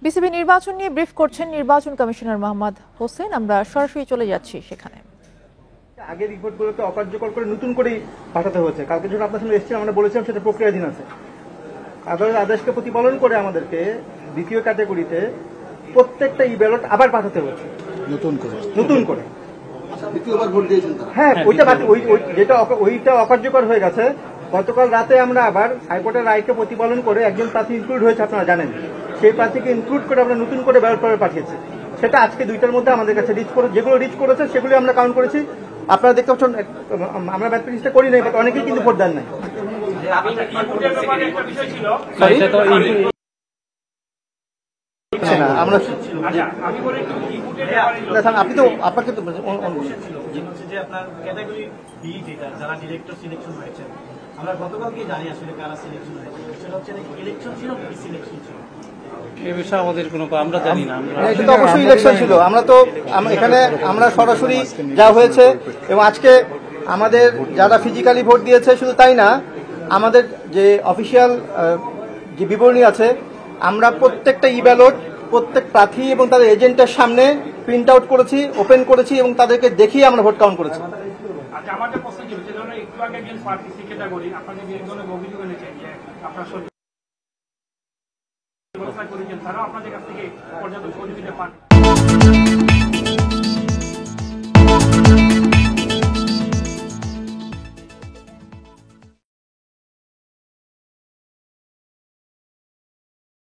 BCB নির্বাচন নিয়ে brief করছেন নির্বাচন কমিশনার মোহাম্মদ হোসেন। আমরা সরাসরি চলে যাচ্ছি সেখানে। আগের রিপোর্টগুলোকে অকার্যকর করে নতুন করে পাঠাতে হয়েছে। কালকে যখন আপনার সঙ্গে এসেছিলাম আমরা বলেছিলাম সেটা প্রক্রিয়াধীন আছে। আদালতের আদেশকে প্রতিপালন করে আমাদেরকে দ্বিতীয় ক্যাটাগরিতে প্রত্যেকটা ব্যালট আবার পাঠাতে হয়েছে নতুন করে। দ্বিতীয়বার ভোট দিয়েছেন হ্যাঁ, ওইটা অকার্যকর হয়ে গেছে। গতকাল রাতে আমরা আবার হাইকোর্টের রায়কে প্রতিপালন করে একজন প্রার্থী ইনক্লুড হয়েছে, আপনারা জানেন, সেই প্রার্থীকে ইনক্লুড করে আমরা নতুন করে ব্যালট পেপার পাঠিয়েছি। সেটা আজকে 2টার মধ্যে আমাদের কাছে যেগুলো রিচ করেছে সেগুলো আমরা কাউন্ট করেছি। আপনারা দেখতে পাচ্ছেন আমরা ব্যালট পেপারটা করি নাই, বাট অনেকেই কিন্তু ভোট দেন নাই। আমরা আপনি তো আপনাকে তো আপনার ক্যাটাগরি বি যেটা যারা ডিরেক্টর সিলেকশন হয়েছে, আমরা গতকালকে জানি আসলে কারা সিলেকশন হয়েছে। সেটা হচ্ছে ইলেকশন ছিল নাকি সিলেকশন ছিল এই বিষয়ে আমাদের কোনো আমরা জানি না। এটা তো অবশ্যই ইলেকশন ছিল। আমরা তো এখানে আমরা সরাসরি যা হয়েছে, এবং আজকে আমাদের যারা ফিজিক্যালি ভোট দিয়েছে শুধু তাই না, আমাদের যে অফিসিয়াল যে বিবরণী আছে, আমরা প্রত্যেকটা ব্যালট প্রত্যেক প্রার্থী এবং তাদের এজেন্টের সামনে প্রিন্ট আউট করেছি, ওপেন করেছি এবং তাদেরকে দেখিয়ে আমরা ভোট কাউন্ট করেছি। আচ্ছা, আমার একটা প্রশ্ন ছিল, যে ধরনের একটু আগে একজন প্রার্থী ক্যাটাগরি আপনাদের যে ধরনের অভিযোগ এনেছেন যে আপনার ব্যবস্থা করেছেন, তারাও আপনাদের কাছ থেকে পর্যাপ্ত সহযোগিতা পান?